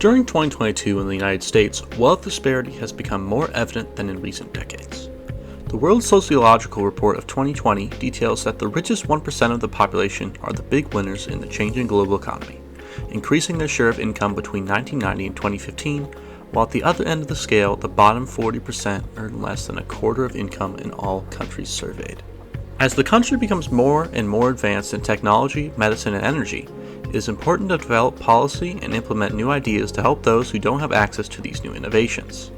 During 2022 in the United States, wealth disparity has become more evident than in recent decades. The World Sociological Report of 2020 details that the richest 1% of the population are the big winners in the changing global economy, increasing their share of income between 1990 and 2015, while at the other end of the scale, the bottom 40% earn less than a quarter of income in all countries surveyed. As the country becomes more and more advanced in technology, medicine, and energy, it is important to develop policy and implement new ideas to help those who don't have access to these new innovations.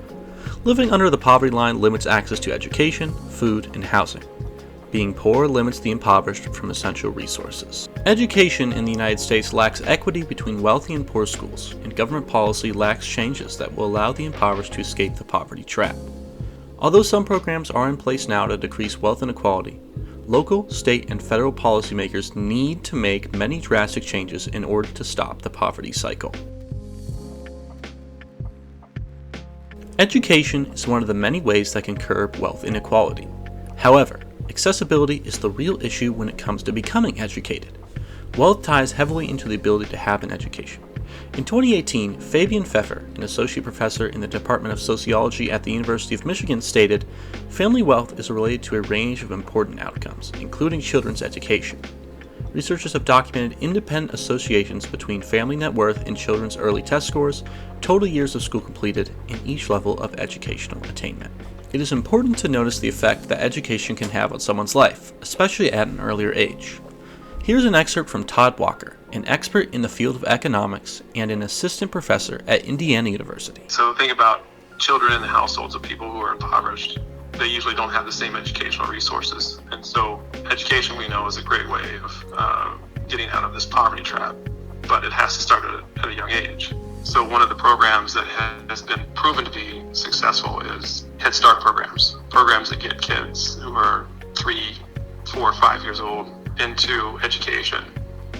Living under the poverty line limits access to education, food, and housing. Being poor limits the impoverished from essential resources. Education in the United States lacks equity between wealthy and poor schools, and government policy lacks changes that will allow the impoverished to escape the poverty trap. Although some programs are in place now to decrease wealth inequality, local, state, and federal policymakers need to make many drastic changes in order to stop the poverty cycle. Education is one of the many ways that can curb wealth inequality. However, accessibility is the real issue when it comes to becoming educated. Wealth ties heavily into the ability to have an education. In 2018, Fabian Pfeffer, an associate professor in the Department of Sociology at the University of Michigan, stated, "Family wealth is related to a range of important outcomes, including children's education. Researchers have documented independent associations between family net worth and children's early test scores, total years of school completed, and each level of educational attainment." It is important to notice the effect that education can have on someone's life, especially at an earlier age. Here's an excerpt from Todd Walker, an expert in the field of economics and an assistant professor at Indiana University. So think about children in the households of people who are impoverished. They usually don't have the same educational resources. And so education, we know, is a great way of getting out of this poverty trap, but it has to start at a young age. So one of the programs that has been proven to be successful is Head Start programs that get kids who are 3, 4, 5 years old into education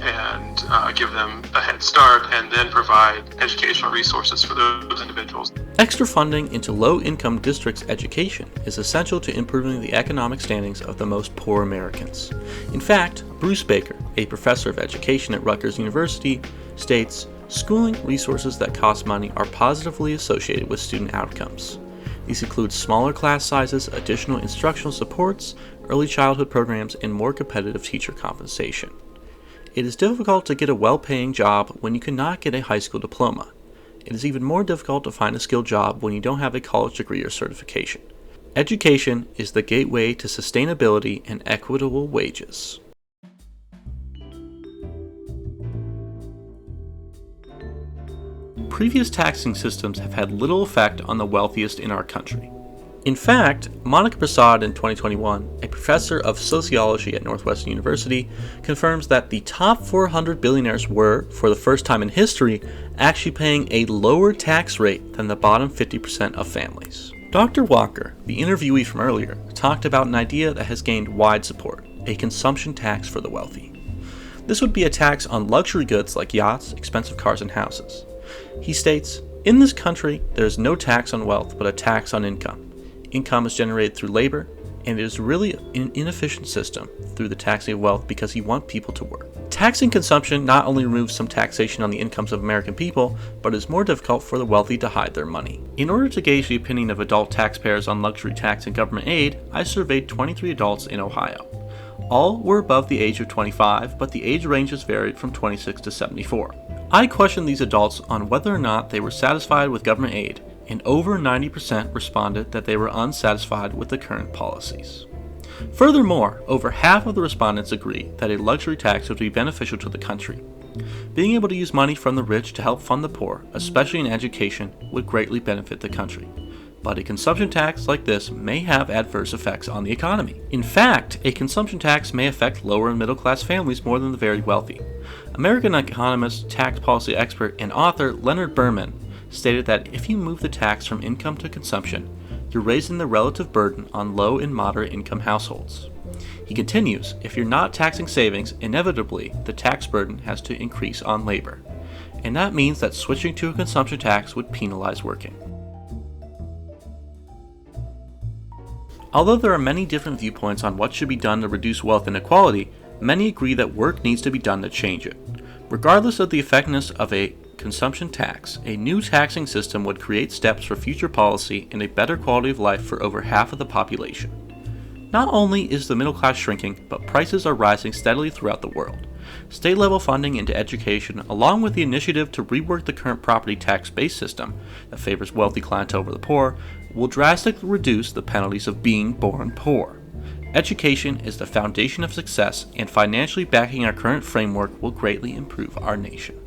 and give them a head start and then provide educational resources for those individuals. Extra funding into low-income districts' education is essential to improving the economic standings of the most poor Americans. In fact, Bruce Baker, a professor of education at Rutgers University, states, "Schooling resources that cost money are positively associated with student outcomes. These include smaller class sizes, additional instructional supports, early childhood programs, and more competitive teacher compensation. It is difficult to get a well-paying job when you cannot get a high school diploma. It is even more difficult to find a skilled job when you don't have a college degree or certification. Education is the gateway to sustainability and equitable wages." Previous taxing systems have had little effect on the wealthiest in our country. In fact, Monica Prasad in 2021, a professor of sociology at Northwestern University, confirms that the top 400 billionaires were, for the first time in history, actually paying a lower tax rate than the bottom 50% of families. Dr. Walker, the interviewee from earlier, talked about an idea that has gained wide support, a consumption tax for the wealthy. This would be a tax on luxury goods like yachts, expensive cars, and houses. He states, "In this country, there is no tax on wealth, but a tax on income. Income is generated through labor, and it is really an inefficient system through the taxing of wealth because you want people to work." Taxing consumption not only removes some taxation on the incomes of American people, but it is more difficult for the wealthy to hide their money. In order to gauge the opinion of adult taxpayers on luxury tax and government aid, I surveyed 23 adults in Ohio. All were above the age of 25, but the age ranges varied from 26 to 74. I questioned these adults on whether or not they were satisfied with government aid, and over 90% responded that they were unsatisfied with the current policies. Furthermore, over half of the respondents agree that a luxury tax would be beneficial to the country. Being able to use money from the rich to help fund the poor, especially in education, would greatly benefit the country. But a consumption tax like this may have adverse effects on the economy. In fact, a consumption tax may affect lower and middle class families more than the very wealthy. American economist, tax policy expert, and author Leonard Berman stated that if you move the tax from income to consumption, you're raising the relative burden on low and moderate income households. He continues, if you're not taxing savings, inevitably the tax burden has to increase on labor. And that means that switching to a consumption tax would penalize working. Although there are many different viewpoints on what should be done to reduce wealth inequality, many agree that work needs to be done to change it. Regardless of the effectiveness of a consumption tax, a new taxing system would create steps for future policy and a better quality of life for over half of the population. Not only is the middle class shrinking, but prices are rising steadily throughout the world. State-level funding into education, along with the initiative to rework the current property tax-based system that favors wealthy clientele over the poor, will drastically reduce the penalties of being born poor. Education is the foundation of success, and financially backing our current framework will greatly improve our nation.